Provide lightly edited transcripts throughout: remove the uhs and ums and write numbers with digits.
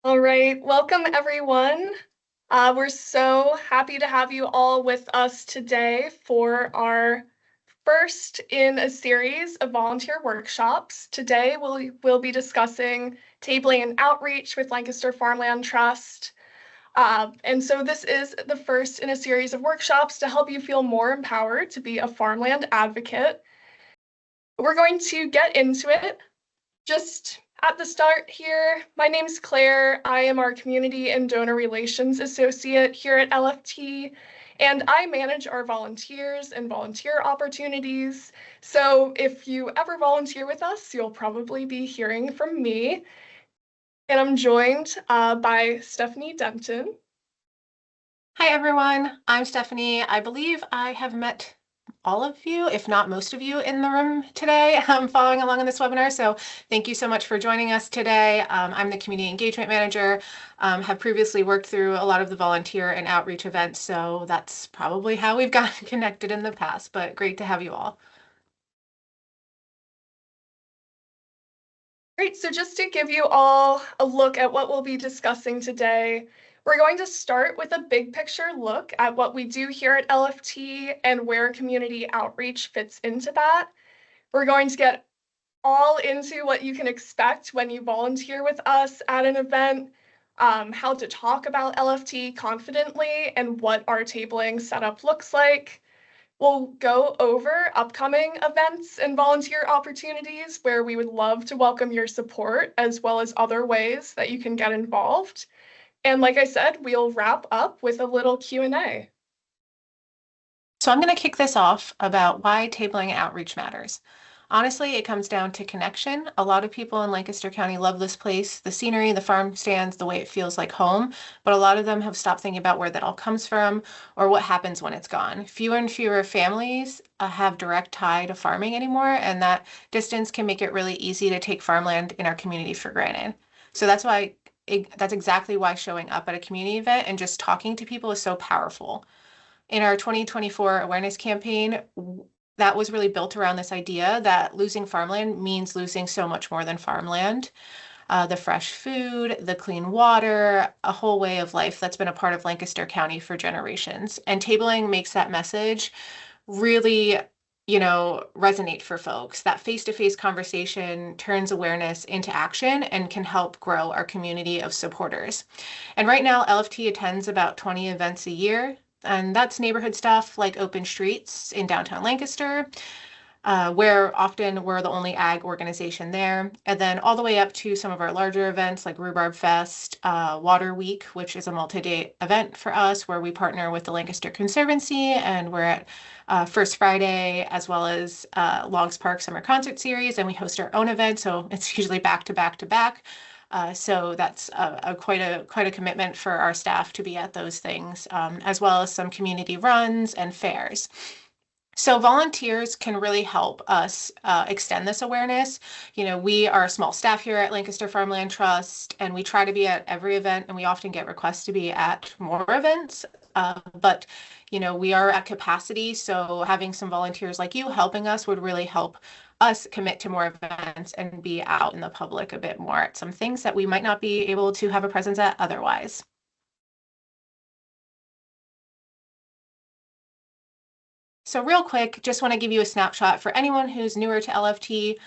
All right, welcome everyone. We're so happy to have you all with us today for our first in a series of volunteer workshops. Today we'll be discussing tabling and outreach with Lancaster Farmland Trust. And so this is the first in a series of workshops to help you feel more empowered to be a farmland advocate. We're going to get into it. Just at the start here, my name's Claire. I am our Community and Donor Relations Associate here at LFT, and I manage our volunteers and volunteer opportunities. So if you ever volunteer with us, you'll probably be hearing from me. And I'm joined by Stephanie Denton. Hi, everyone. I'm Stephanie. I believe I have met all of you, if not most of you, in the room today following along in this webinar. So thank you so much for joining us today. I'm the Community Engagement Manager, have previously worked through a lot of the volunteer and outreach events, so that's probably how we've gotten connected in the past, but great to have you all. Great, so just to give you all a look at what we'll be discussing today, we're going to start with a big picture look at what we do here at LFT and where community outreach fits into that. We're going to get all into what you can expect when you volunteer with us at an event, how to talk about LFT confidently, and what our tabling setup looks like. We'll go over upcoming events and volunteer opportunities where we would love to welcome your support, as well as other ways that you can get involved. And like I said, we'll wrap up with a little Q&A. So I'm going to kick this off about why tabling and outreach matters. Honestly, it comes down to connection. A lot of people in Lancaster County love this place, the scenery, the farm stands, the way it feels like home, but a lot of them have stopped thinking about where that all comes from or what happens when it's gone. Fewer and fewer families have direct tie to farming anymore, and that distance can make it really easy to take farmland in our community for granted. So that's exactly why showing up at a community event and just talking to people is so powerful. In our 2024 awareness campaign, that was really built around this idea that losing farmland means losing so much more than farmland. The fresh food, the clean water, a whole way of life that's been a part of Lancaster County for generations. And tabling makes that message really, resonate for folks. That face-to-face conversation turns awareness into action and can help grow our community of supporters. And right now, LFT attends about 20 events a year. And that's neighborhood stuff like open streets in downtown Lancaster, where often we're the only ag organization there. And then all the way up to some of our larger events like Rhubarb Fest, Water Week, which is a multi-day event for us where we partner with the Lancaster Conservancy, and we're at First Friday, as well as Logs Park Summer Concert Series, and we host our own event. So it's usually back to back to back. So that's quite a commitment for our staff to be at those things, as well as some community runs and fairs. So volunteers can really help us extend this awareness. We are a small staff here at Lancaster Farmland Trust, and we try to be at every event, and we often get requests to be at more events. But we are at capacity, so having some volunteers like you helping us would really help us commit to more events and be out in the public a bit more at some things that we might not be able to have a presence at otherwise. So real quick, just want to give you a snapshot for anyone who's newer to LFT.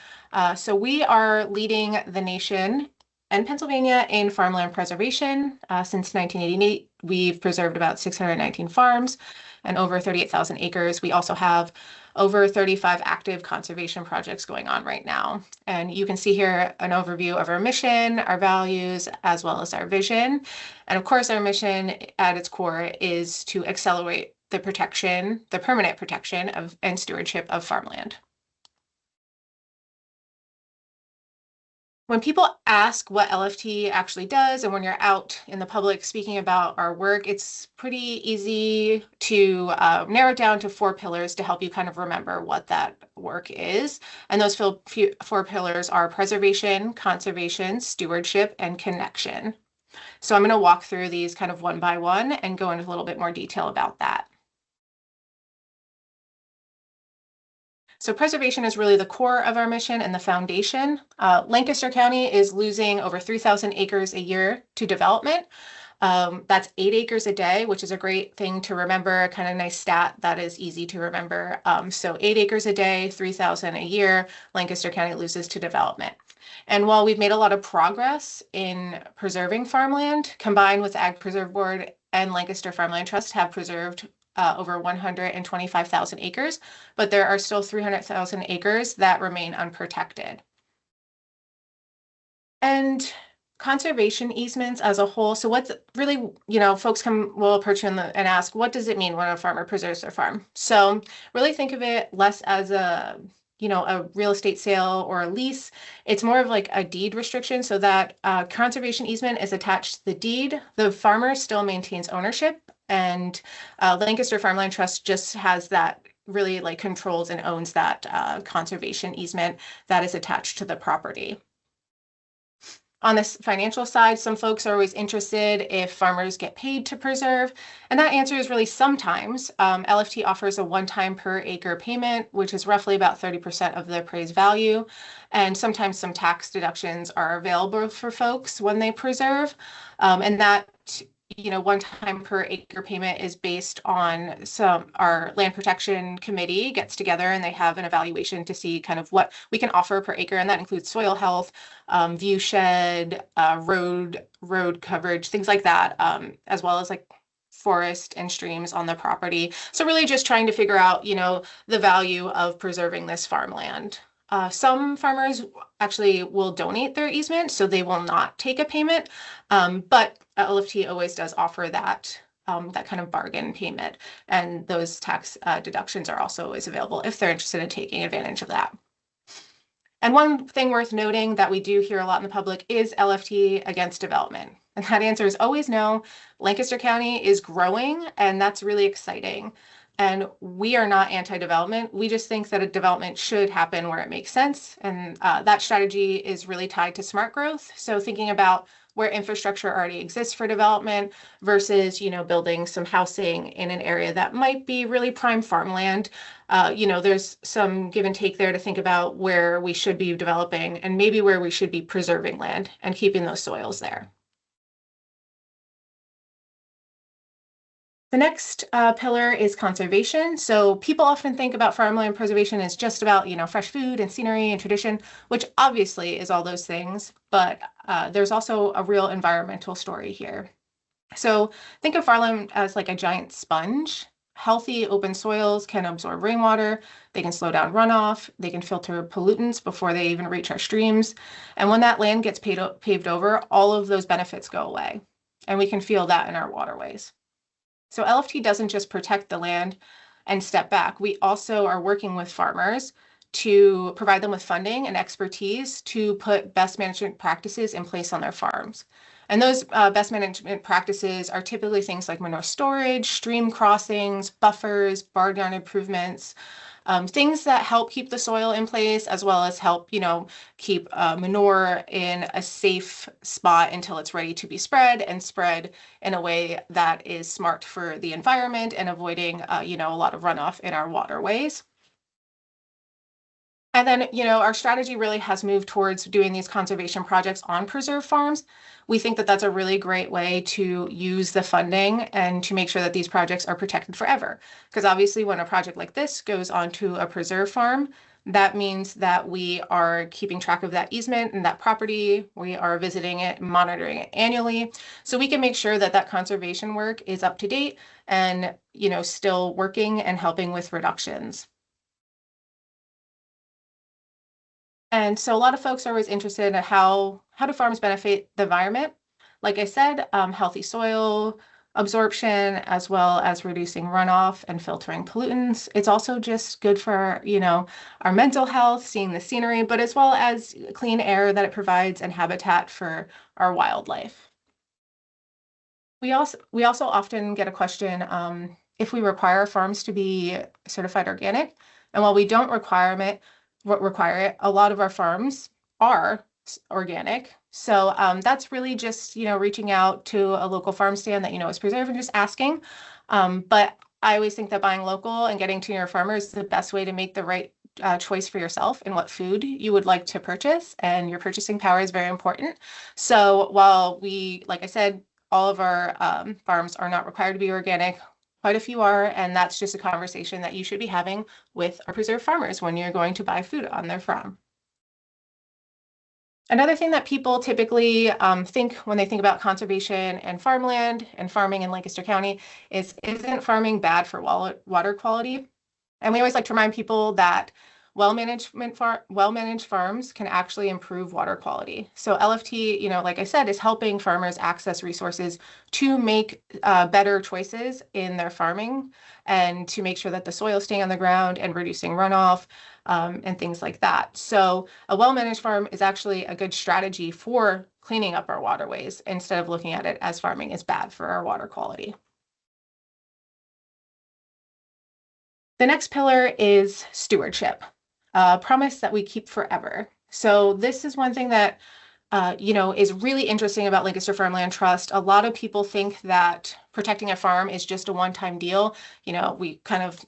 So we are leading the nation and Pennsylvania in farmland preservation. Since 1988, we've preserved about 619 farms and over 38,000 acres. We also have over 35 active conservation projects going on right now. And you can see here an overview of our mission, our values, as well as our vision. And of course, our mission at its core is to accelerate the permanent protection of and stewardship of farmland. When people ask what LFT actually does, and when you're out in the public speaking about our work, it's pretty easy to narrow it down to 4 pillars to help you kind of remember what that work is. And those 4 pillars are preservation, conservation, stewardship, and connection. So I'm going to walk through these kind of one by one and go into a little bit more detail about that. So preservation is really the core of our mission and the foundation. Lancaster County is losing over 3,000 acres a year to development. That's 8 acres a day, which is a great thing to remember, a kind of nice stat that is easy to remember. So 8 acres a day, 3,000 a year, Lancaster County loses to development. And while we've made a lot of progress in preserving farmland, combined with Ag Preserve Board and Lancaster Farmland Trust have preserved over 125,000 acres, but there are still 300,000 acres that remain unprotected. And conservation easements as a whole. So what's really, folks will approach you and ask, what does it mean when a farmer preserves their farm? So really think of it less as a real estate sale or a lease. It's more of like a deed restriction, so that conservation easement is attached to the deed. The farmer still maintains ownership, and Lancaster Farmland Trust just has that, really like controls and owns that conservation easement that is attached to the property. On this financial side, some folks are always interested if farmers get paid to preserve, and that answer is really sometimes. LFT offers a one-time per acre payment, which is roughly about 30% of the appraised value, and sometimes some tax deductions are available for folks when they preserve, and that one time per acre payment is based on our land protection committee gets together and they have an evaluation to see kind of what we can offer per acre. And that includes soil health, view shed, road coverage, things like that, as well as like forest and streams on the property. So really just trying to figure out, the value of preserving this farmland. Some farmers actually will donate their easement, so they will not take a payment, but LFT always does offer that kind of bargain payment, and those tax deductions are also always available if they're interested in taking advantage of that. And one thing worth noting that we do hear a lot in the public is LFT against development. And that answer is always no. Lancaster County is growing, and that's really exciting. And we are not anti-development. We just think that a development should happen where it makes sense. And that strategy is really tied to smart growth. So thinking about where infrastructure already exists for development versus, building some housing in an area that might be really prime farmland. There's some give and take there to think about where we should be developing and maybe where we should be preserving land and keeping those soils there. The next pillar is conservation. So people often think about farmland preservation as just about, fresh food and scenery and tradition, which obviously is all those things, but there's also a real environmental story here. So think of farmland as like a giant sponge. Healthy open soils can absorb rainwater, they can slow down runoff, they can filter pollutants before they even reach our streams. And when that land gets paved over, all of those benefits go away. And we can feel that in our waterways. So LFT doesn't just protect the land and step back. We also are working with farmers to provide them with funding and expertise to put best management practices in place on their farms. And those best management practices are typically things like manure storage, stream crossings, buffers, barnyard improvements, things that help keep the soil in place, as well as help, keep manure in a safe spot until it's ready to be spread, and spread in a way that is smart for the environment and avoiding, a lot of runoff in our waterways. And then, our strategy really has moved towards doing these conservation projects on preserved farms. We think that that's a really great way to use the funding and to make sure that these projects are protected forever. Because obviously when a project like this goes onto a preserve farm, that means that we are keeping track of that easement and that property. We are visiting it, monitoring it annually. So we can make sure that that conservation work is up to date and, still working and helping with reductions. And so a lot of folks are always interested in how do farms benefit the environment? Like I said, healthy soil absorption, as well as reducing runoff and filtering pollutants. It's also just good for, our mental health, seeing the scenery, but as well as clean air that it provides and habitat for our wildlife. We also often get a question if we require farms to be certified organic. And while we don't require it, a lot of our farms are organic. So that's really just, reaching out to a local farm stand that is preserved and just asking. But I always think that buying local and getting to your farmer is the best way to make the right choice for yourself in what food you would like to purchase, and your purchasing power is very important. So while we, like I said, all of our farms are not required to be organic, quite a few are, and that's just a conversation that you should be having with our preserve farmers when you're going to buy food on their farm. Another thing that people typically think when they think about conservation and farmland and farming in Lancaster County is, isn't farming bad for water quality? And we always like to remind people that well-managed farms can actually improve water quality. So LFT, like I said, is helping farmers access resources to make better choices in their farming and to make sure that the soil is staying on the ground and reducing runoff and things like that. So a well-managed farm is actually a good strategy for cleaning up our waterways instead of looking at it as farming is bad for our water quality. The next pillar is stewardship, a promise that we keep forever. So this is one thing that is really interesting about Lancaster Farmland Trust. A lot of people think that protecting a farm is just a one-time deal. We kind of,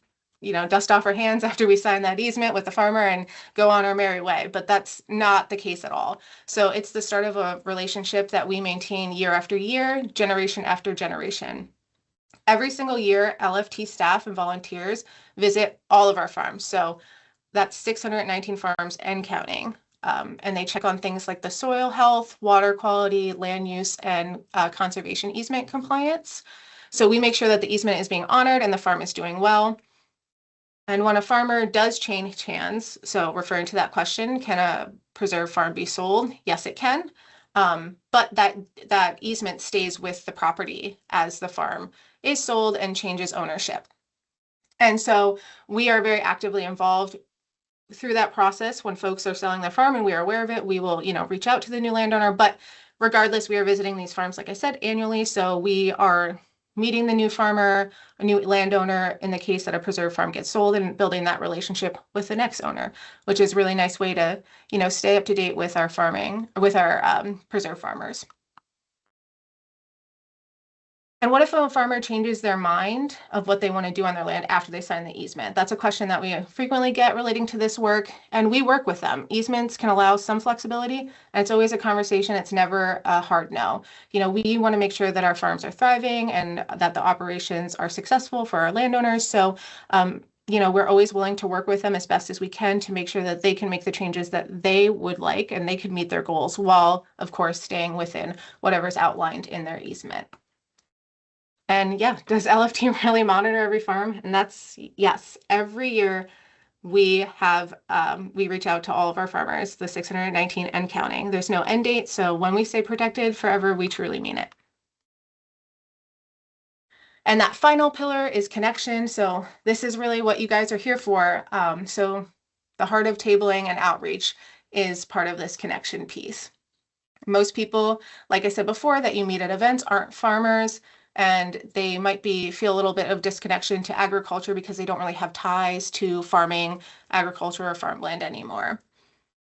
dust off our hands after we sign that easement with the farmer and go on our merry way, but that's not the case at all. So it's the start of a relationship that we maintain year after year, generation after generation. Every single year, LFT staff and volunteers visit all of our farms. So that's 619 farms and counting. And they check on things like the soil health, water quality, land use, and conservation easement compliance. So we make sure that the easement is being honored and the farm is doing well. And when a farmer does change hands, so referring to that question, can a preserved farm be sold? Yes, it can. But that easement stays with the property as the farm is sold and changes ownership. And so we are very actively involved through that process. When folks are selling their farm and we are aware of it, we will, reach out to the new landowner. But regardless, we are visiting these farms, like I said, annually. So we are meeting the new farmer, a new landowner in the case that a preserved farm gets sold, and building that relationship with the next owner, which is a really nice way to, stay up to date with our farming, with our preserved farmers. And what if a farmer changes their mind of what they want to do on their land after they sign the easement? That's a question that we frequently get relating to this work, and we work with them. Easements can allow some flexibility, and it's always a conversation. It's never a hard no. We want to make sure that our farms are thriving and that the operations are successful for our landowners. So, we're always willing to work with them as best as we can to make sure that they can make the changes that they would like and they can meet their goals while, of course, staying within whatever's outlined in their easement. And yeah, does LFT really monitor every farm? And that's yes. Every year we reach out to all of our farmers, the 619 and counting. There's no end date. So when we say protected forever, we truly mean it. And that final pillar is connection. So this is really what you guys are here for. So the heart of tabling and outreach is part of this connection piece. Most people, like I said before, that you meet at events aren't farmers, and they might feel a little bit of disconnection to agriculture because they don't really have ties to farming, agriculture, or farmland anymore.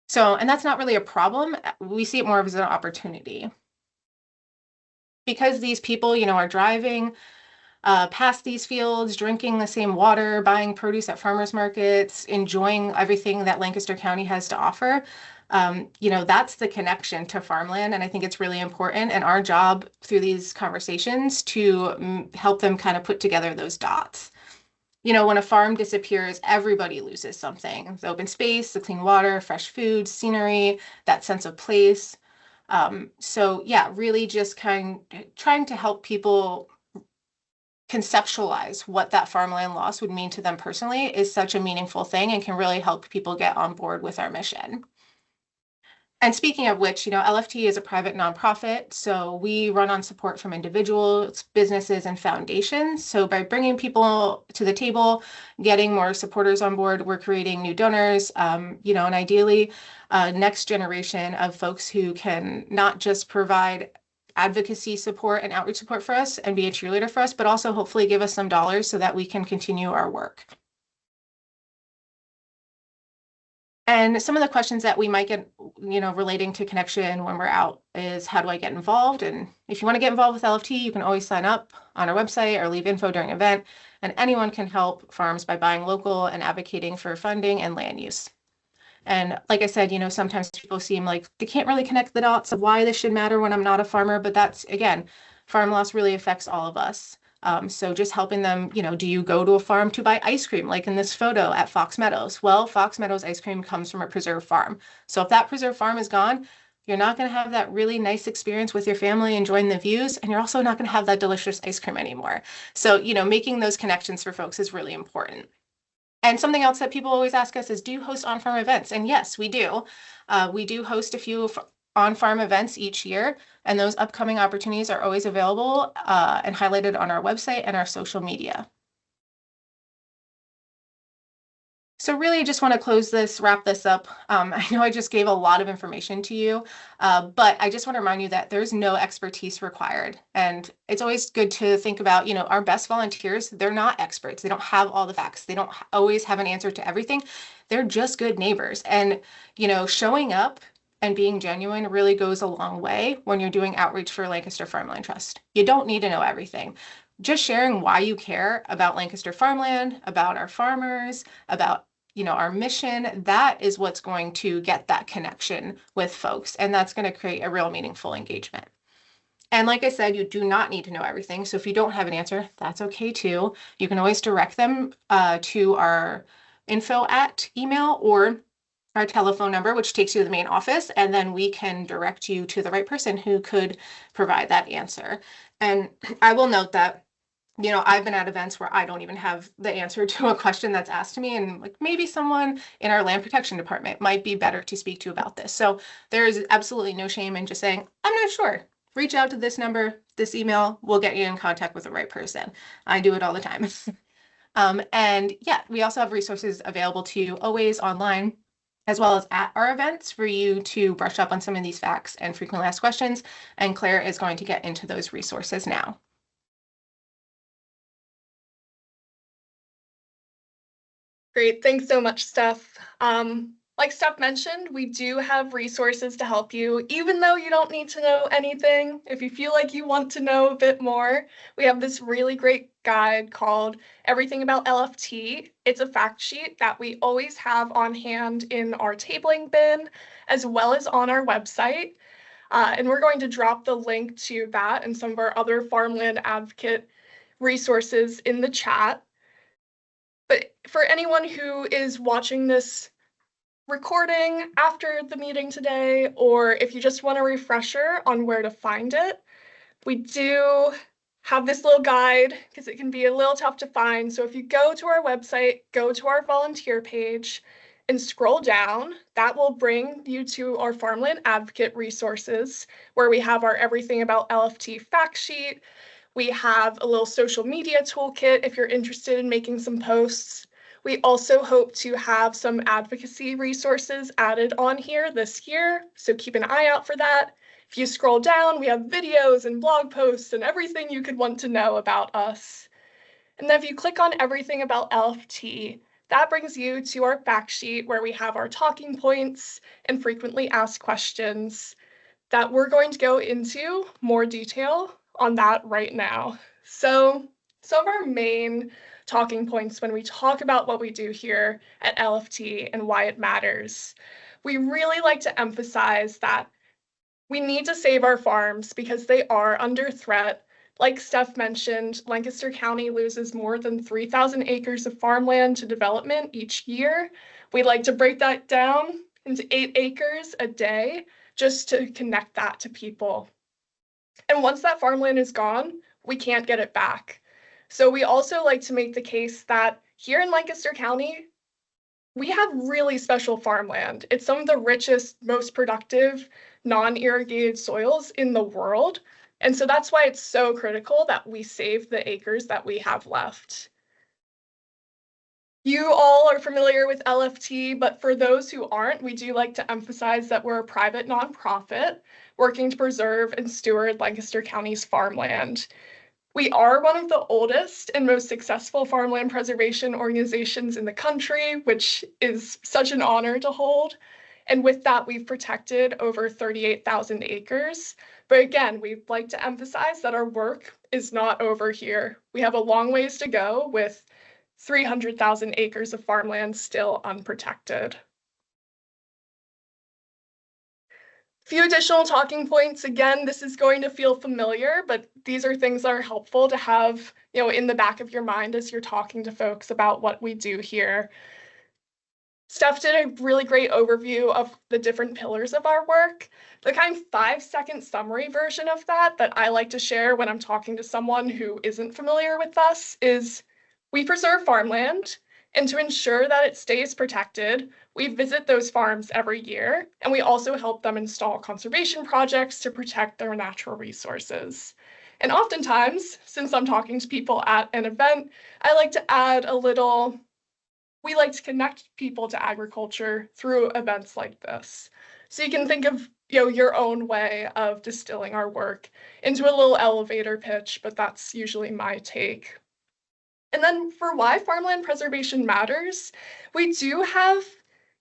So, and that's not really a problem. We see it more as an opportunity. Because these people, are driving past these fields, drinking the same water, buying produce at farmers markets, enjoying everything that Lancaster County has to offer. That's the connection to farmland. And I think it's really important. And our job through these conversations to help them kind of put together those dots. When a farm disappears, everybody loses something. The open space, the clean water, fresh food, scenery, that sense of place. So yeah, really just trying to help people conceptualize what that farmland loss would mean to them personally is such a meaningful thing and can really help people get on board with our mission. And speaking of which, LFT is a private nonprofit, so we run on support from individuals, businesses, and foundations. So by bringing people to the table, getting more supporters on board, we're creating new donors, and ideally, next generation of folks who can not just provide advocacy support and outreach support for us and be a cheerleader for us, but also hopefully give us some dollars so that we can continue our work. And some of the questions that we might get, relating to connection when we're out is how do I get involved? And if you want to get involved with LFT, you can always sign up on our website or leave info during an event. And anyone can help farms by buying local and advocating for funding and land use. And like I said, sometimes people seem like they can't really connect the dots of why this should matter when I'm not a farmer. But that's, again, farm loss really affects all of us. So just helping them, do you go to a farm to buy ice cream, like in this photo at Fox Meadows? Well, Fox Meadows ice cream comes from a preserved farm. So if that preserved farm is gone, you're not going to have that really nice experience with your family enjoying the views, and you're also not going to have that delicious ice cream anymore. So, making those connections for folks is really important. And something else that people always ask us is, do you host on-farm events? And yes, we do. We do host a few on-farm events each year, and those upcoming opportunities are always available and highlighted on our website and our social media. So really just want to wrap this up. I know I just gave a lot of information to you, but I just want to remind you that there's no expertise required. And it's always good to think about, our best volunteers, they're not experts. They don't have all the facts. They don't always have an answer to everything. They're just good neighbors. And, showing up and being genuine really goes a long way when you're doing outreach for Lancaster Farmland Trust. You don't need to know everything. Just sharing why you care about Lancaster farmland, about our farmers, about our mission, that is what's going to get that connection with folks. And that's going to create a real meaningful engagement. And like I said, you do not need to know everything. So if you don't have an answer, that's okay too. You can always direct them to our info at email or our telephone number, which takes you to the main office, and then we can direct you to the right person who could provide that answer. And I will note that I've been at events where I don't even have the answer to a question that's asked to me, and like maybe someone in our land protection department might be better to speak to about this. So there is absolutely no shame in just saying, I'm not sure. Reach out to this number, this email, we'll get you in contact with the right person. I do it all the time. And yeah, we also have resources available to you always online, as well as at our events for you to brush up on some of these facts and frequently asked questions. And Claire is going to get into those resources now. Great, thanks so much, Steph. Like Steph mentioned, we do have resources to help you, even though you don't need to know anything. If you feel like you want to know a bit more, we have this really great guide called Everything About LFT. It's a fact sheet that we always have on hand in our tabling bin, as well as on our website. And we're going to drop the link to that and some of our other farmland advocate resources in the chat. But for anyone who is watching this recording after the meeting today, or if you just want a refresher on where to find it, we do have this little guide because it can be a little tough to find. So if you go to our website, go to our volunteer page and scroll down, that will bring you to our Farmland Advocate resources, where we have our Everything About LFT fact sheet. We have a little social media toolkit if you're interested in making some posts. We also hope to have some advocacy resources added on here this year, so keep an eye out for that. If you scroll down, we have videos and blog posts and everything you could want to know about us. And then if you click on Everything About LFT, that brings you to our fact sheet where we have our talking points and frequently asked questions that we're going to go into more detail on that right now. So some of our main talking points when we talk about what we do here at LFT and why it matters, we really like to emphasize that we need to save our farms because they are under threat. Like Steph mentioned, Lancaster County loses more than 3,000 acres of farmland to development each year. We like to break that down into 8 acres a day just to connect that to people. And once that farmland is gone, we can't get it back. So we also like to make the case that here in Lancaster County, we have really special farmland. It's some of the richest, most productive, non-irrigated soils in the world. And so that's why it's so critical that we save the acres that we have left. You all are familiar with LFT, but for those who aren't, we do like to emphasize that we're a private nonprofit working to preserve and steward Lancaster County's farmland. We are one of the oldest and most successful farmland preservation organizations in the country, which is such an honor to hold. And with that, we've protected over 38,000 acres. But again, we'd like to emphasize that our work is not over here. We have a long ways to go with 300,000 acres of farmland still unprotected. Few additional talking points. Again, this is going to feel familiar, but these are things that are helpful to have, in the back of your mind as you're talking to folks about what we do here. Steph did a really great overview of the different pillars of our work. The kind of 5-second summary version of that I like to share when I'm talking to someone who isn't familiar with us is we preserve farmland, and to ensure that it stays protected, we visit those farms every year, and we also help them install conservation projects to protect their natural resources. And oftentimes, since I'm talking to people at an event, I like to add we like to connect people to agriculture through events like this. So you can think of your own way of distilling our work into a little elevator pitch, but that's usually my take. And then for why farmland preservation matters, we do have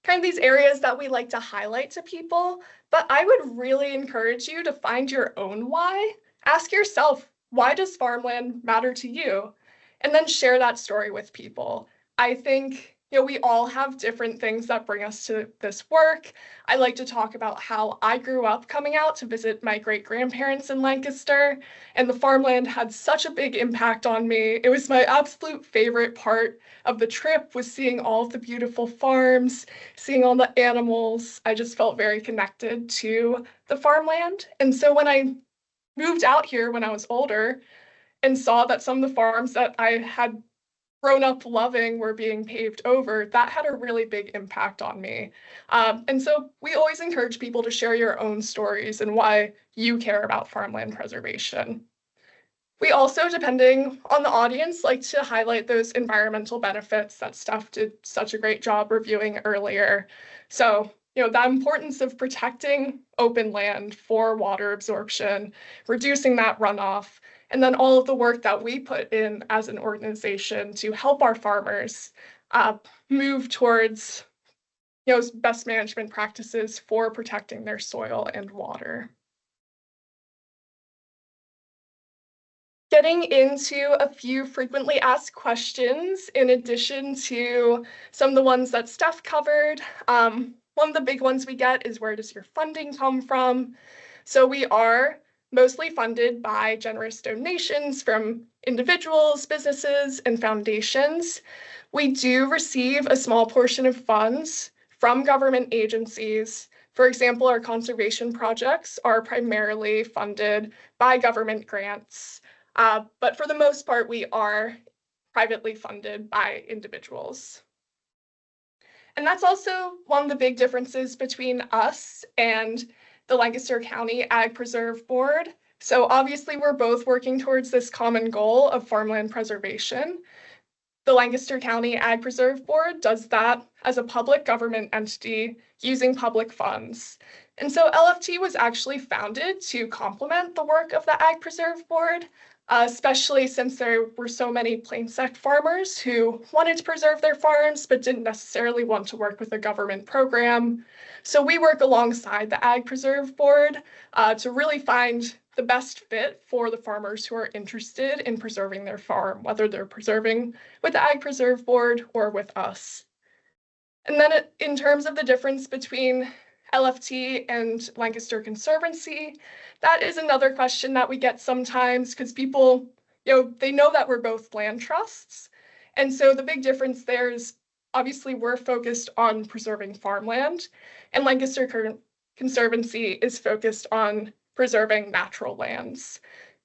kind of these areas that we like to highlight to people, but I would really encourage you to find your own why. Ask yourself, why does farmland matter to you? And then share that story with people. I think we all have different things that bring us to this work. I like to talk about how I grew up coming out to visit my great-grandparents in Lancaster, and the farmland had such a big impact on me. It was my absolute favorite part of the trip was seeing all of the beautiful farms, seeing all the animals. I just felt very connected to the farmland. And so when I moved out here when I was older and saw that some of the farms that I had grown up loving were being paved over, that had a really big impact on me. And so we always encourage people to share your own stories and why you care about farmland preservation. We also, depending on the audience, like to highlight those environmental benefits that Steph did such a great job reviewing earlier. So, the importance of protecting open land for water absorption, reducing that runoff, and then all of the work that we put in as an organization to help our farmers move towards best management practices for protecting their soil and water. Getting into a few frequently asked questions in addition to some of the ones that Steph covered. One of the big ones we get is, where does your funding come from? So we are mostly funded by generous donations from individuals, businesses, and foundations. We do receive a small portion of funds from government agencies. For example, our conservation projects are primarily funded by government grants. But for the most part, we are privately funded by individuals. And that's also one of the big differences between us and the Lancaster County Ag Preserve Board. So obviously, we're both working towards this common goal of farmland preservation. The Lancaster County Ag Preserve Board does that as a public government entity using public funds. And so LFT was actually founded to complement the work of the Ag Preserve Board, especially since there were so many plain sect farmers who wanted to preserve their farms but didn't necessarily want to work with a government program. So we work alongside the Ag Preserve Board to really find the best fit for the farmers who are interested in preserving their farm, whether they're preserving with the Ag Preserve Board or with us. And then in terms of the difference between LFT and Lancaster Conservancy, that is another question that we get sometimes because people, they know that we're both land trusts. And so the big difference there is obviously we're focused on preserving farmland, and Lancaster Conservancy is focused on preserving natural lands.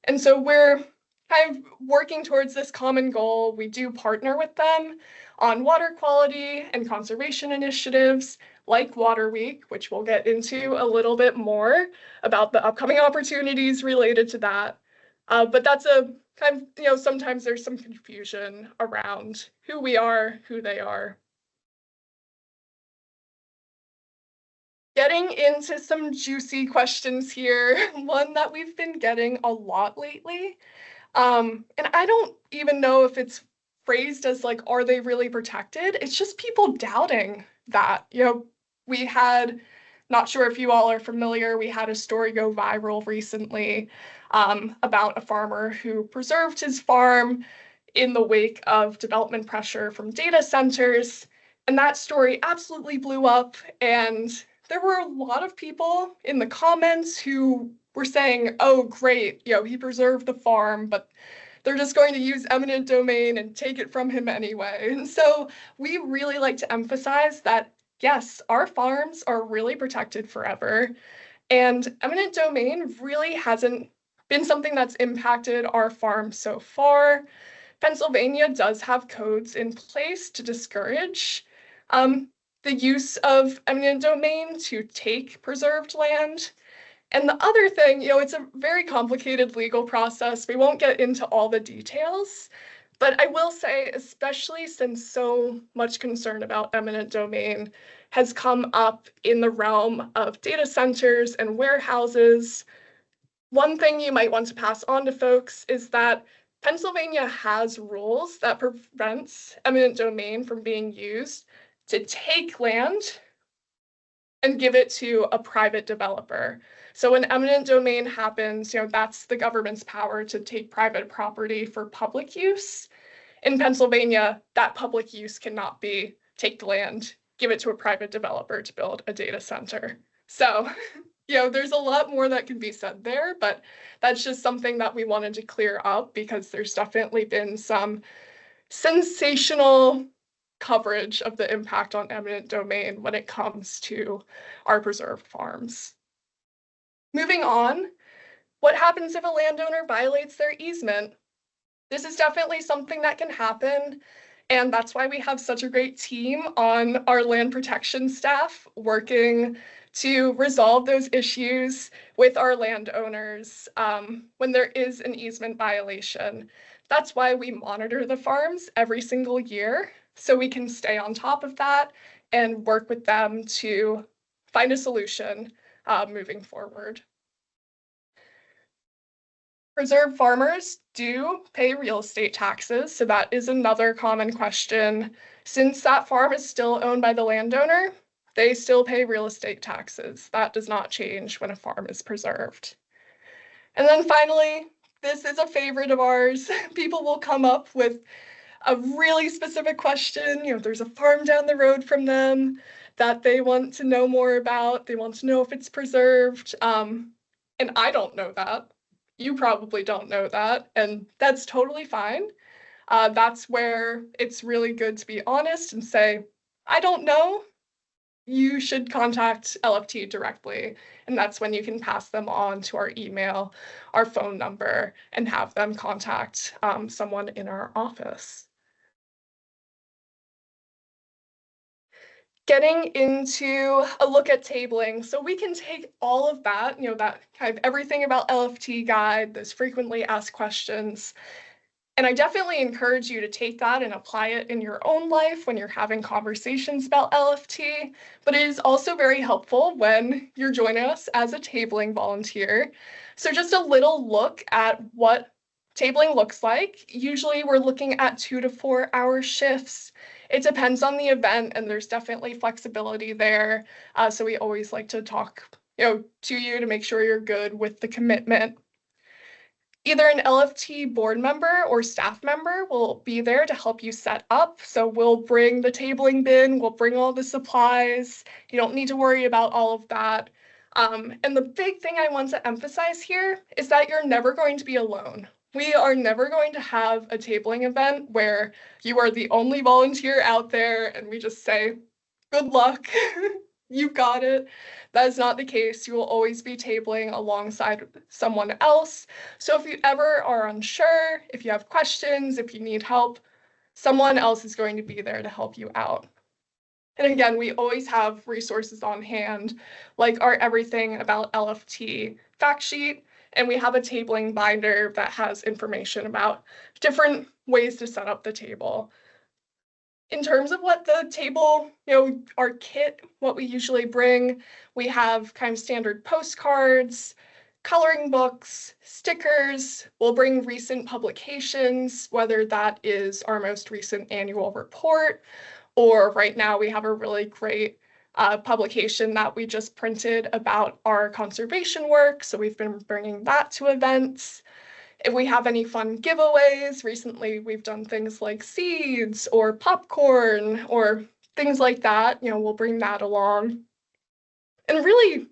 And so we're kind of working towards this common goal. We do partner with them on water quality and conservation initiatives like Water Week, which we'll get into a little bit more about the upcoming opportunities related to that. But that's a kind of, sometimes there's some confusion around who we are, who they are. Getting into some juicy questions here, one that we've been getting a lot lately. And I don't even know if it's phrased as like, are they really protected? It's just people doubting that. We had, not sure if you all are familiar, we had a story go viral recently about a farmer who preserved his farm in the wake of development pressure from data centers. And that story absolutely blew up. And there were a lot of people in the comments who were saying, oh, great, he preserved the farm, but they're just going to use eminent domain and take it from him anyway. And so we really like to emphasize that, yes, our farms are really protected forever. And eminent domain really hasn't been something that's impacted our farm so far. Pennsylvania does have codes in place to discourage um, the use of eminent domain to take preserved land. And the other thing, it's a very complicated legal process. We won't get into all the details, but I will say, especially since so much concern about eminent domain has come up in the realm of data centers and warehouses, one thing you might want to pass on to folks is that Pennsylvania has rules that prevents eminent domain from being used to take land and give it to a private developer. So when eminent domain happens, that's the government's power to take private property for public use. In Pennsylvania, that public use cannot be take the land, give it to a private developer to build a data center. So, there's a lot more that can be said there, but that's just something that we wanted to clear up because there's definitely been some sensational coverage of the impact on eminent domain when it comes to our preserved farms. Moving on, what happens if a landowner violates their easement? This is definitely something that can happen, and that's why we have such a great team on our land protection staff working to resolve those issues with our landowners when there is an easement violation. That's why we monitor the farms every single year so we can stay on top of that and work with them to find a solution moving forward. Preserve farmers do pay real estate taxes, so that is another common question. Since that farm is still owned by the landowner, they still pay real estate taxes. That does not change when a farm is preserved. And then finally, this is a favorite of ours. People will come up with a really specific question. There's a farm down the road from them that they want to know more about. They want to know if it's preserved. And I don't know that. You probably don't know that, and that's totally fine. That's where it's really good to be honest and say, I don't know. You should contact LFT directly, and that's when you can pass them on to our email, our phone number, and have them contact someone in our office. Getting into a look at tabling. So we can take all of that, that kind of everything about LFT guide, those frequently asked questions. And I definitely encourage you to take that and apply it in your own life when you're having conversations about LFT. But it is also very helpful when you're joining us as a tabling volunteer. So just a little look at what tabling looks like. Usually we're looking at 2 to 4 hour shifts. It depends on the event, and there's definitely flexibility there. So we always like to talk, to you to make sure you're good with the commitment. Either an LFT board member or staff member will be there to help you set up. So we'll bring the tabling bin, we'll bring all the supplies. You don't need to worry about all of that. And the big thing I want to emphasize here is that you're never going to be alone. We are never going to have a tabling event where you are the only volunteer out there and we just say, good luck, you got it. That is not the case. You will always be tabling alongside someone else. So if you ever are unsure, if you have questions, if you need help, someone else is going to be there to help you out. And again, we always have resources on hand, like our Everything About LFT fact sheet, and we have a tabling binder that has information about different ways to set up the table. In terms of what the table, our kit, what we usually bring, we have kind of standard postcards, coloring books, stickers. We'll bring recent publications, whether that is our most recent annual report, or right now we have a really great publication that we just printed about our conservation work. So we've been bringing that to events. If we have any fun giveaways, recently we've done things like seeds or popcorn or things like that. We'll bring that along. And really,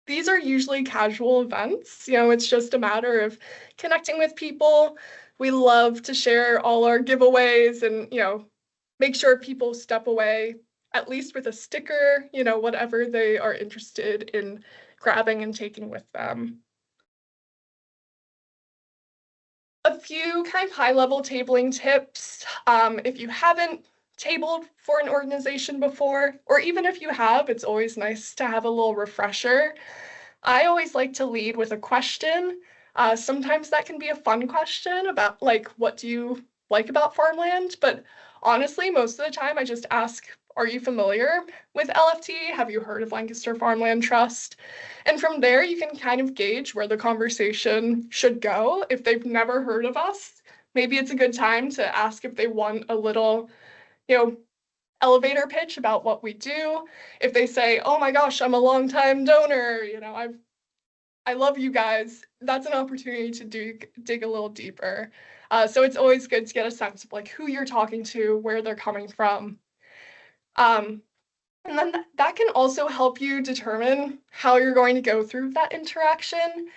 these are usually casual events. It's just a matter of connecting with people. We love to share all our giveaways and, make sure people step away at least with a sticker, whatever they are interested in grabbing and taking with them. A few kind of high-level tabling tips. If you haven't tabled for an organization before, or even if you have, it's always nice to have a little refresher. I always like to lead with a question. Sometimes that can be a fun question about, like, what do you like about farmland? But honestly, most of the time I just ask, are you familiar with LFT? Have you heard of Lancaster Farmland Trust? And from there, you can kind of gauge where the conversation should go. If they've never heard of us, maybe it's a good time to ask if they want a little, elevator pitch about what we do. If they say, oh my gosh, I'm a longtime donor, I love you guys, that's an opportunity to dig a little deeper. So it's always good to get a sense of like who you're talking to, where they're coming from. And then that can also help you determine how you're going to go through that interaction.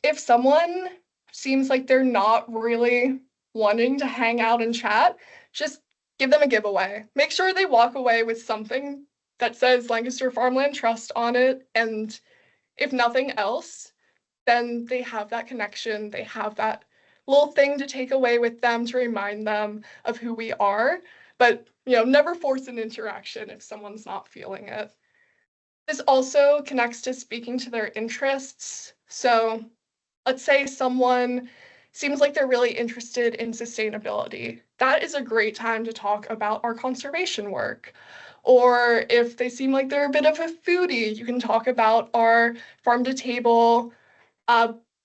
If someone seems like they're not really wanting to hang out and chat, just give them a giveaway. Make sure they walk away with something that says Lancaster Farmland Trust on it. And if nothing else, then they have that connection. They have that little thing to take away with them to remind them of who we are. But, never force an interaction if someone's not feeling it. This also connects to speaking to their interests. So let's say someone seems like they're really interested in sustainability. That is a great time to talk about our conservation work. Or if they seem like they're a bit of a foodie, you can talk about our farm to table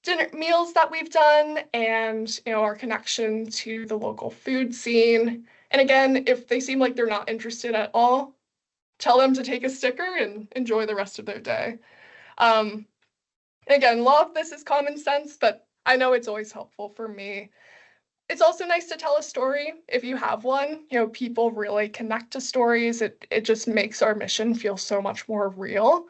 dinner meals that we've done and our connection to the local food scene. And again, if they seem like they're not interested at all, tell them to take a sticker and enjoy the rest of their day. Again, a lot of this is common sense, but I know it's always helpful for me. It's also nice to tell a story if you have one. People really connect to stories. It just makes our mission feel so much more real.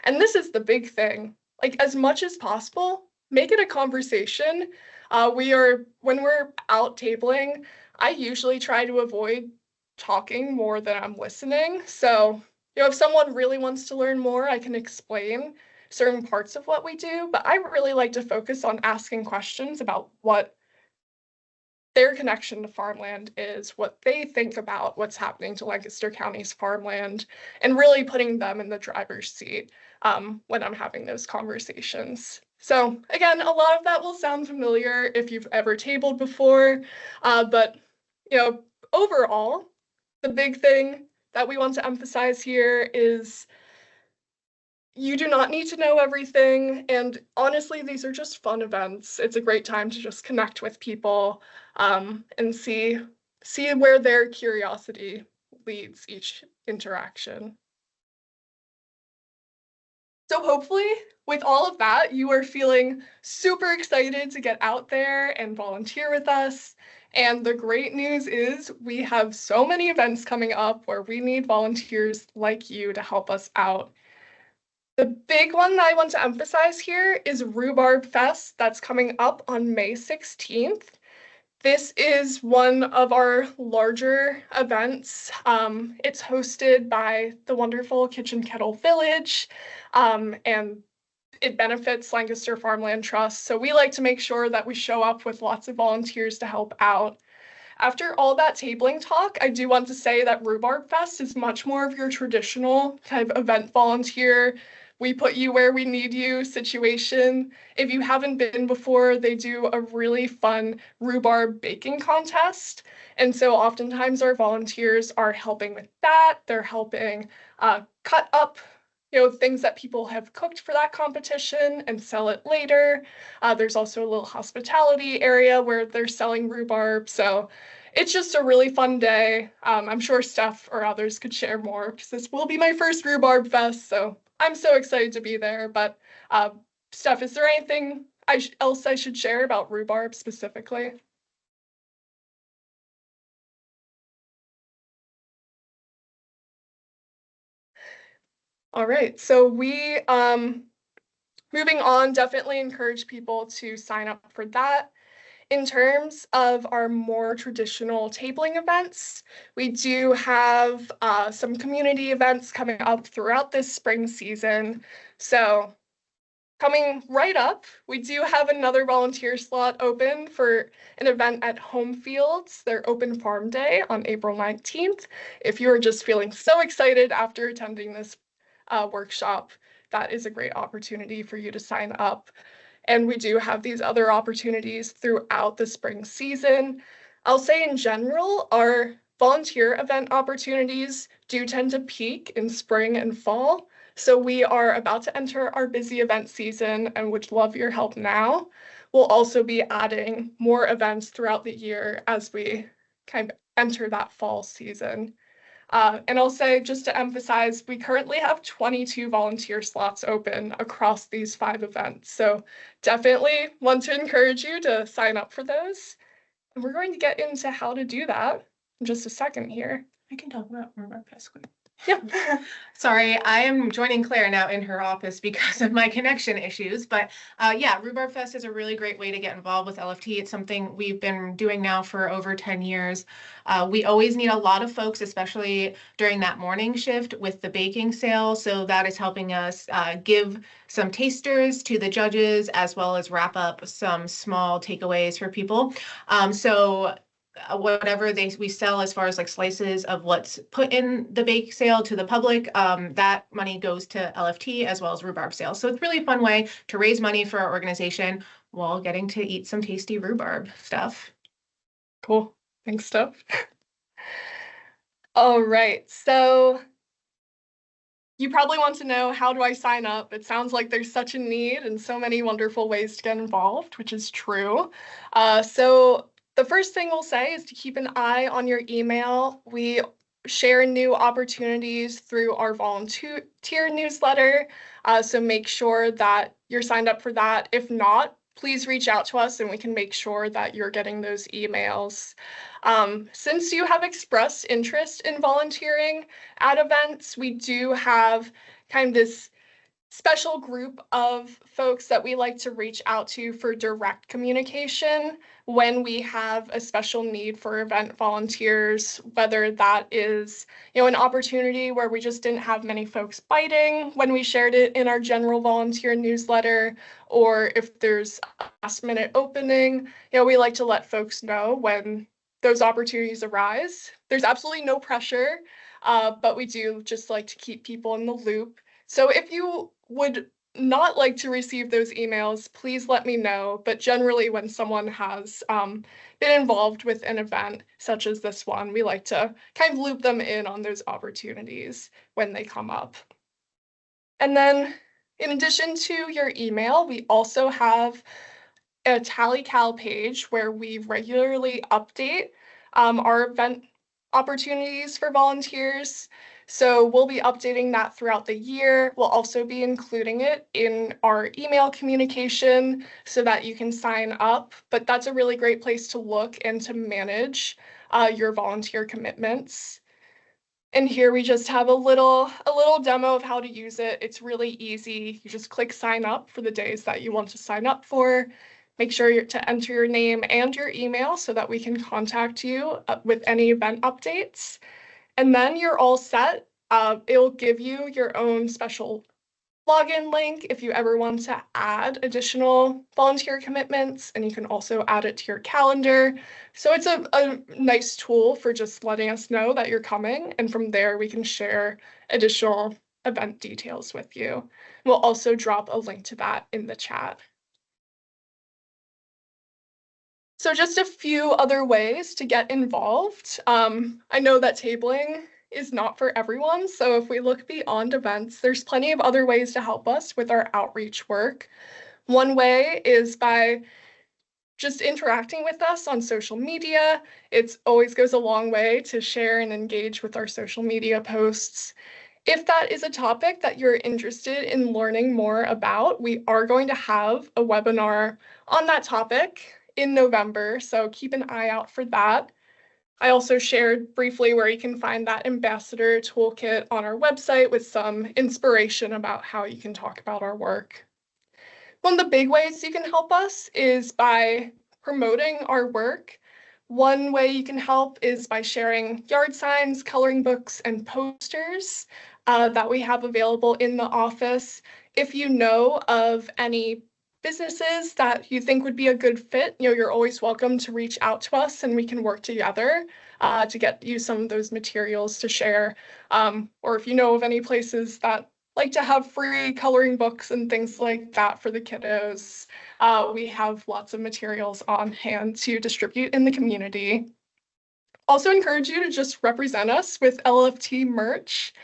And this is the big thing. Like, as much as possible, make it a conversation. When we're out tabling, I usually try to avoid talking more than I'm listening. So, if someone really wants to learn more, I can explain certain parts of what we do, but I really like to focus on asking questions about what their connection to farmland is, what they think about what's happening to Lancaster County's farmland, and really putting them in the driver's seat when I'm having those conversations. So again, a lot of that will sound familiar if you've ever tabled before, but overall, the big thing that we want to emphasize here is you do not need to know everything. And honestly, these are just fun events. It's a great time to just connect with people and see where their curiosity leads each interaction. So hopefully, with all of that, you are feeling super excited to get out there and volunteer with us. And the great news is we have so many events coming up where we need volunteers like you to help us out. The big one that I want to emphasize here is Rhubarb Fest that's coming up on May 16th. This is one of our larger events. It's hosted by the wonderful Kitchen Kettle Village, and it benefits Lancaster Farmland Trust. So we like to make sure that we show up with lots of volunteers to help out. After all that tabling talk, I do want to say that Rhubarb Fest is much more of your traditional kind of event volunteer, we put you where we need you situation. If you haven't been before, they do a really fun rhubarb baking contest. And so oftentimes our volunteers are helping with that. They're helping cut up, things that people have cooked for that competition and sell it later. There's also a little hospitality area where they're selling rhubarb. So it's just a really fun day. I'm sure Steph or others could share more because this will be my first rhubarb fest. So I'm so excited to be there. But Steph, is there anything else I should share about rhubarb specifically? All right, so moving on, definitely encourage people to sign up for that. In terms of our more traditional tabling events, we do have some community events coming up throughout this spring season. So coming right up, we do have another volunteer slot open for an event at Home Fields, their open farm day on April 19th. If you are just feeling so excited after attending this workshop, that is a great opportunity for you to sign up. And we do have these other opportunities throughout the spring season. I'll say in general, our volunteer event opportunities do tend to peak in spring and fall. So we are about to enter our busy event season and would love your help now. We'll also be adding more events throughout the year as we kind of enter that fall season. And I'll say, just to emphasize, we currently have 22 volunteer slots open across these 5 events. So definitely want to encourage you to sign up for those. And we're going to get into how to do that in just a second here. I can talk about rhubarb fest quick. Yep. Sorry, I am joining Claire now in her office because of my connection issues. But yeah, Rhubarb Fest is a really great way to get involved with LFT. It's something we've been doing now for over 10 years. We always need a lot of folks, especially during that morning shift with the baking sale. So that is helping us give some tasters to the judges, as well as wrap up some small takeaways for people. So whatever we sell as far as like slices of what's put in the bake sale to the public, that money goes to LFT as well as rhubarb sales. So it's really a fun way to raise money for our organization while getting to eat some tasty rhubarb stuff. Cool. Thanks, Steph. All right, so you probably want to know, how do I sign up? It sounds like there's such a need and so many wonderful ways to get involved, which is true. So the first thing we'll say is to keep an eye on your email. We share new opportunities through our volunteer newsletter. So make sure that you're signed up for that. If not, please reach out to us and we can make sure that you're getting those emails. Since you have expressed interest in volunteering at events, we do have kind of this special group of folks that we like to reach out to for direct communication when we have a special need for event volunteers, whether that is, an opportunity where we just didn't have many folks biting when we shared it in our general volunteer newsletter, or if there's a last minute opening, we like to let folks know when those opportunities arise. There's absolutely no pressure, but we do just like to keep people in the loop. So if you would not like to receive those emails, please let me know. But generally, when someone has been involved with an event such as this one, we like to kind of loop them in on those opportunities when they come up. And then in addition to your email, we also have a TallyCal page where we regularly update our event opportunities for volunteers. So we'll be updating that throughout the year. We'll also be including it in our email communication so that you can sign up. But that's a really great place to look and to manage your volunteer commitments. And here we just have a little demo of how to use it. It's really easy. You just click sign up for the days that you want to sign up for. Make sure to enter your name and your email so that we can contact you with any event updates. And then you're all set. It'll give you your own special login link if you ever want to add additional volunteer commitments, and you can also add it to your calendar. So it's a nice tool for just letting us know that you're coming, and from there we can share additional event details with you. We'll also drop a link to that in the chat. So just a few other ways to get involved. I know that tabling is not for everyone. So if we look beyond events, there's plenty of other ways to help us with our outreach work. One way is by just interacting with us on social media. It always goes a long way to share and engage with our social media posts. If that is a topic that you're interested in learning more about, we are going to have a webinar on that topic in November, so keep an eye out for that. I also shared briefly where you can find that ambassador toolkit on our website with some inspiration about how you can talk about our work. One of the big ways you can help us is by promoting our work. One way you can help is by sharing yard signs, coloring books, and posters that we have available in the office. If you know of any businesses that you think would be a good fit, you're always welcome to reach out to us and we can work together to get you some of those materials to share. Or if you know of any places that like to have free coloring books and things like that for the kiddos, we have lots of materials on hand to distribute in the community. Also encourage you to just represent us with LFT merch.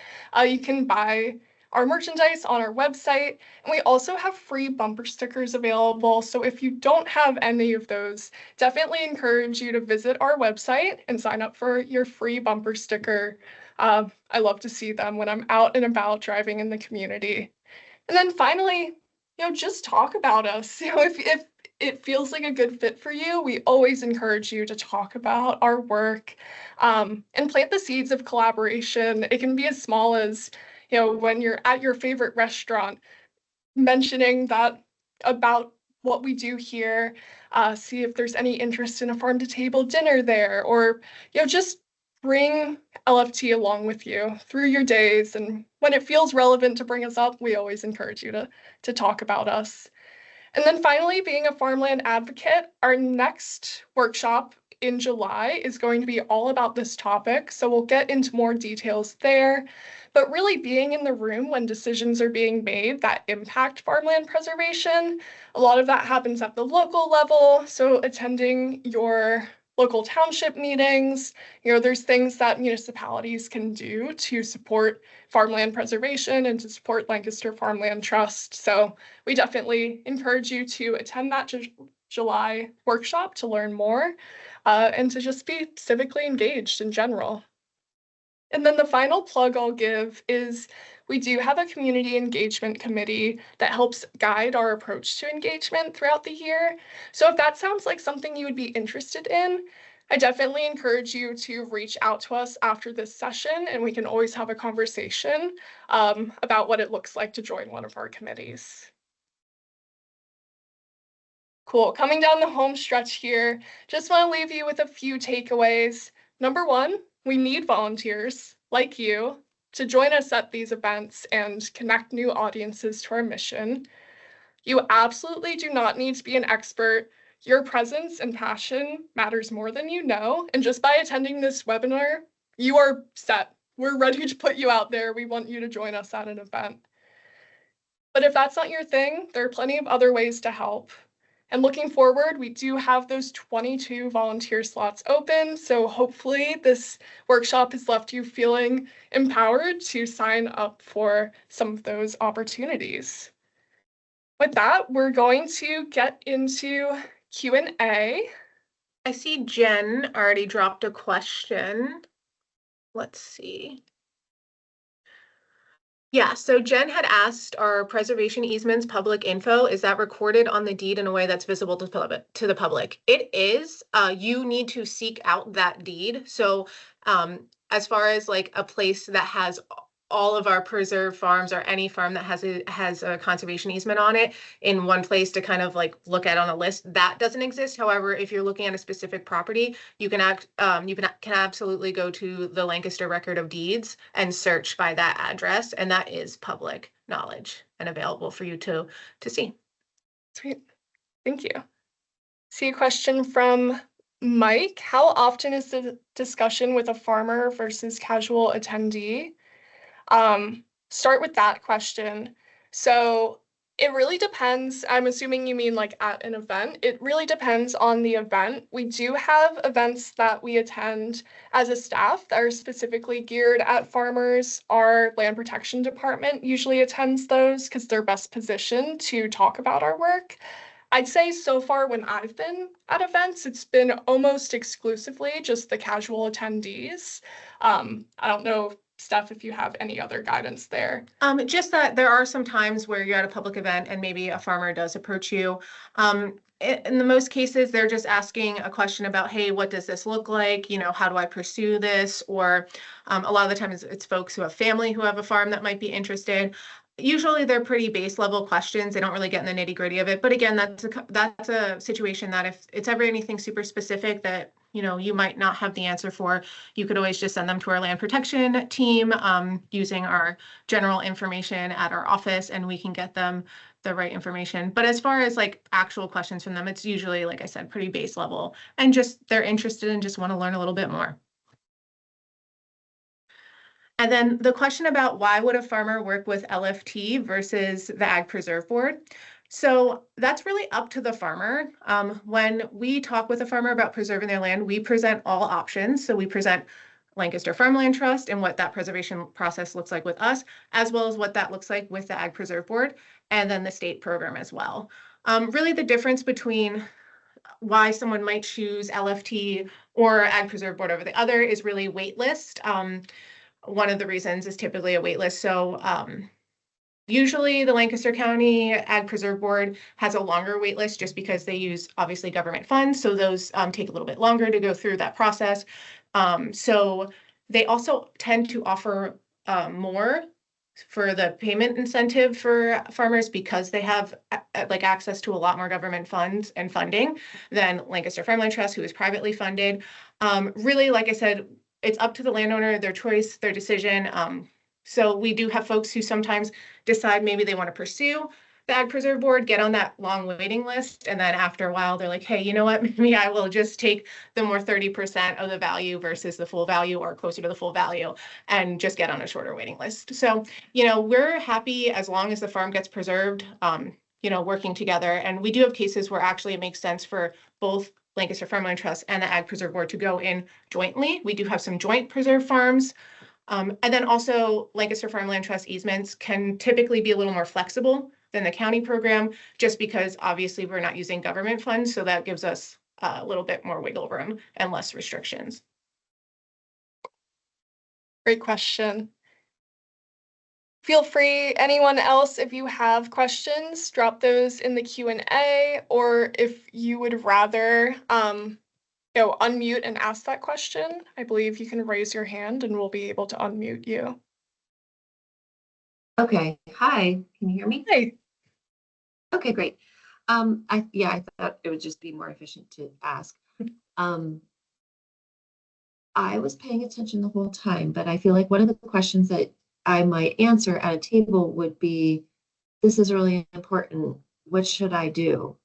You can buy our merchandise on our website, and we also have free bumper stickers available. So if you don't have any of those, definitely encourage you to visit our website and sign up for your free bumper sticker. I love to see them when I'm out and about driving in the community. And then finally, just talk about us. If it feels like a good fit for you, we always encourage you to talk about our work and plant the seeds of collaboration. It can be as small as, when you're at your favorite restaurant, mentioning that about what we do here, see if there's any interest in a farm to table dinner there, or just bring LFT along with you through your days. And when it feels relevant to bring us up, we always encourage you to talk about us. And then finally, being a farmland advocate, our next workshop in July is going to be all about this topic. So we'll get into more details there. But really being in the room when decisions are being made that impact farmland preservation, a lot of that happens at the local level. So attending your local township meetings, there's things that municipalities can do to support farmland preservation and to support Lancaster Farmland Trust. So we definitely encourage you to attend that July workshop to learn more and to just be civically engaged in general. And then the final plug I'll give is we do have a community engagement committee that helps guide our approach to engagement throughout the year. So if that sounds like something you would be interested in, I definitely encourage you to reach out to us after this session, and we can always have a conversation about what it looks like to join one of our committees. Cool. Coming down the home stretch here, just want to leave you with a few takeaways. Number one, we need volunteers like you to join us at these events and connect new audiences to our mission. You absolutely do not need to be an expert. Your presence and passion matters more than you know. And just by attending this webinar, you are set. We're ready to put you out there. We want you to join us at an event. But if that's not your thing, there are plenty of other ways to help. And looking forward, we do have those 22 volunteer slots open. So hopefully this workshop has left you feeling empowered to sign up for some of those opportunities. With that, we're going to get into Q&A. I see Jen already dropped a question. Let's see. Yeah, so Jen had asked, are preservation easements public info? Is that recorded on the deed in a way that's visible to the public? It is. You need to seek out that deed. So as far as like a place that has all of our preserved farms or any farm that has a conservation easement on it in one place to kind of like look at on a list, that doesn't exist. However, if you're looking at a specific property, you can absolutely go to the Lancaster Record of Deeds and search by that address, and that is public knowledge and available for you to see. Sweet. Thank you. See a question from Mike. How often is the discussion with a farmer versus casual attendee? Start with that question. So It really depends. I'm assuming you mean like at an event. It really depends on the event. We do have events that we attend as a staff that are specifically geared at farmers. Our land protection department usually attends those because they're best positioned to talk about our work. I'd say so far when I've been at events, it's been almost exclusively just the casual attendees. I don't know, Steph, if you have any other guidance there. Just that there are some times where you're at a public event and maybe a farmer does approach you. In the most cases, they're just asking a question about, hey, what does this look like? You know, how do I pursue this? Or a lot of the times it's folks who have family who have a farm that might be interested. Usually they're pretty base level questions. They don't really get in the nitty gritty of it. But again, that's a situation that if it's ever anything super specific that, you know, you might not have the answer for, you could always just send them to our land protection team using our general information at our office, and we can get them the right information. But as far as like actual questions from them, it's usually, like I said, pretty base level and just they're interested and just want to learn a little bit more. And then the question about why would a farmer work with LFT versus the Ag Preserve Board? So that's really up to the farmer. When we talk with a farmer about preserving their land, we present all options. So we present Lancaster Farmland Trust and what that preservation process looks like with us, as well as what that looks like with the Ag Preserve Board, and then the state program as well. Really the difference between why someone might choose LFT or Ag Preserve Board over the other is really wait list. One of the reasons is typically a wait list. So usually the Lancaster County Ag Preserve Board has a longer wait list just because they use obviously government funds. So those take a little bit longer to go through that process. So they also tend to offer more for the payment incentive for farmers because they have like access to a lot more government funds and funding than Lancaster Farmland Trust, who is privately funded. Really, like I said, it's up to the landowner, their choice, their decision. So we do have folks who sometimes decide maybe they want to pursue the Ag Preserve Board, get on that long waiting list, and then after a while they're like, hey, you know what, maybe I will just take the more 30% of the value versus the full value or closer to the full value and just get on a shorter waiting list. So, you know, we're happy as long as the farm gets preserved, you know, working together. And we do have cases where actually it makes sense for both Lancaster Farmland Trust and the Ag Preserve Board to go in jointly. We do have some joint preserve farms. And then also Lancaster Farmland Trust easements can typically be a little more flexible than the county program, just because obviously we're not using government funds. So that gives us a little bit more wiggle room and less restrictions. Great question. Feel free, anyone else, if you have questions, drop those in the Q&A, or if you would rather unmute and ask that question, I believe you can raise your hand and we'll be able to unmute you. Okay, hi, can you hear me? Hey. Okay, great. I thought it would just be more efficient to ask. I was paying attention the whole time, but I feel like one of the questions that I might answer at a table would be, this is really important. What should I do?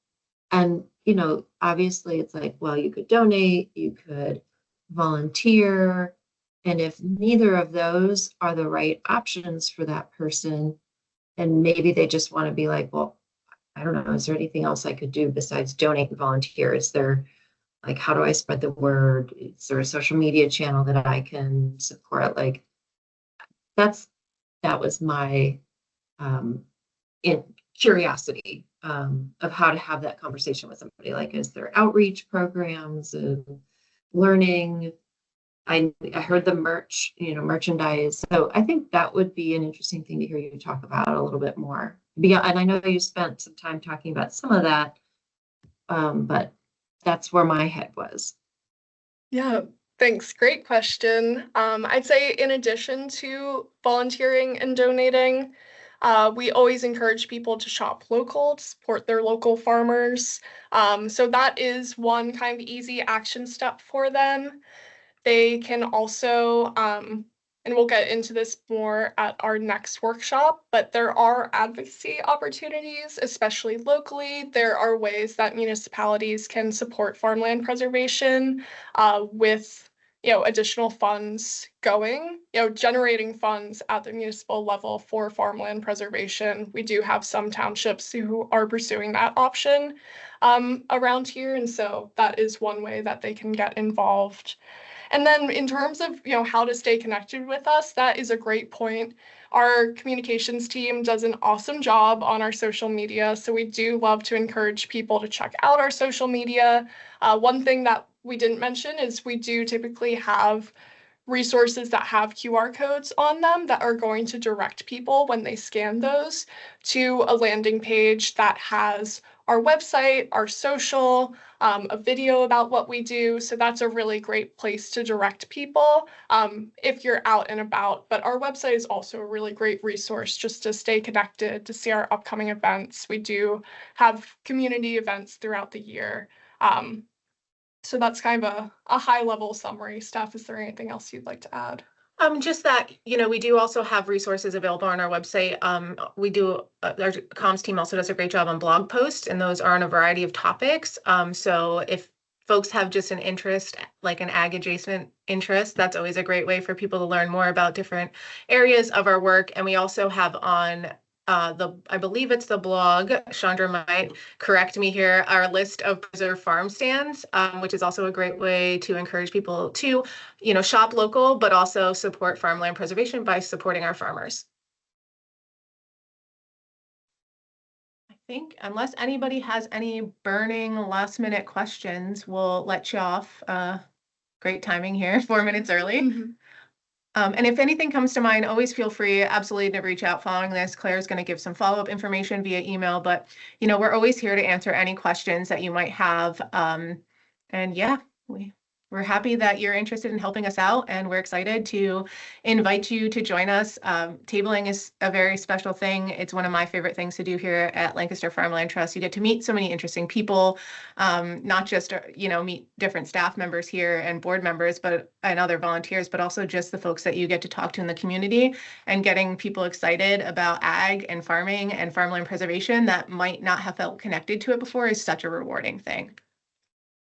And, you know, obviously it's like, well, you could donate, you could volunteer. And if neither of those are the right options for that person, and maybe they just want to be like, well, I don't know, is there anything else I could do besides donate and volunteer? Is there, like, how do I spread the word? Is there a social media channel that I can support? Like, that was my curiosity of how to have that conversation with somebody. Like, is there outreach programs and learning? I heard the merchandise. So I think that would be an interesting thing to hear you talk about a little bit more. And I know you spent some time talking about some of that, but that's where my head was. Yeah, thanks. Great question. I'd say in addition to volunteering and donating, we always encourage people to shop local, to support their local farmers. So that is one kind of easy action step for them. They can also, and we'll get into this more at our next workshop, but there are advocacy opportunities, especially locally. There are ways that municipalities can support farmland preservation with additional funds going, generating funds at the municipal level for farmland preservation. We do have some townships who are pursuing that option around here, and so that is one way that they can get involved. And then in terms of, how to stay connected with us, that is a great point. Our communications team does an awesome job on our social media, so we do love to encourage people to check out our social media. One thing that we didn't mention is we do typically have resources that have QR codes on them that are going to direct people when they scan those to a landing page that has our website, our social, a video about what we do. So that's a really great place to direct people if you're out and about. But our website is also a really great resource just to stay connected, to see our upcoming events. We do have community events throughout the year. So that's kind of a high level summary. Steph, is there anything else you'd like to add? Just that, we do also have resources available on our website. We do, our comms team also does a great job on blog posts, and those are on a variety of topics. So if folks have just an interest, like an ag adjacent interest, that's always a great way for people to learn more about different areas of our work. And we also have on I believe it's the blog, Chandra might correct me here, our list of preserved farm stands, which is also a great way to encourage people to, shop local, but also support farmland preservation by supporting our farmers. I think unless anybody has any burning last minute questions, we'll let you off. Great timing here, 4 minutes early. Mm-hmm. And if anything comes to mind, always feel free absolutely to reach out following this. Claire's going to give some follow-up information via email, but we're always here to answer any questions that you might have. And yeah, we're happy that you're interested in helping us out, and we're excited to invite you to join us. Tabling is a very special thing. It's one of my favorite things to do here at Lancaster Farmland Trust. You get to meet so many interesting people, not just, meet different staff members here and board members, and other volunteers, but also just the folks that you get to talk to in the community, and getting people excited about ag and farming and farmland preservation that might not have felt connected to it before is such a rewarding thing.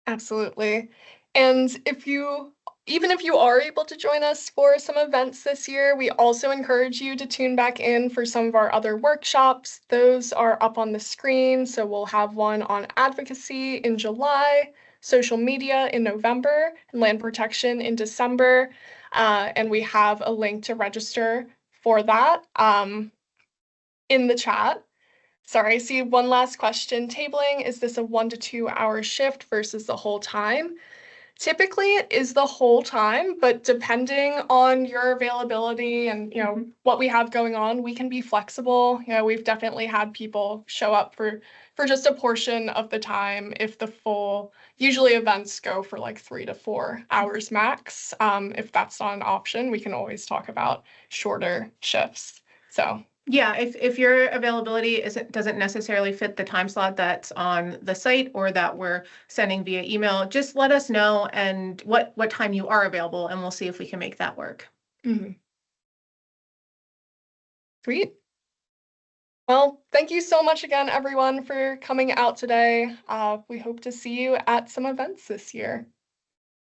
Absolutely. And even if you are able to join us for some events this year, we also encourage you to tune back in for some of our other workshops. Those are up on the screen. So we'll have one on advocacy in July, social media in November, and land protection in December. And we have a link to register for that in the chat. Sorry, I see one last question. Tabling, is this a 1 to 2 hour shift versus the whole time? Typically, it is the whole time, but depending on your availability and what we have going on, we can be flexible. We've definitely had people show up for just a portion of the time. If usually events go for like 3 to 4 hours max. If that's not an option, we can always talk about shorter shifts. So. Yeah, if your availability doesn't necessarily fit the time slot that's on the site or that we're sending via email, just let us know and what time you are available, and we'll see if we can make that work. Mm-hmm. Sweet. Well, thank you so much again, everyone, for coming out today. We hope to see you at some events this year.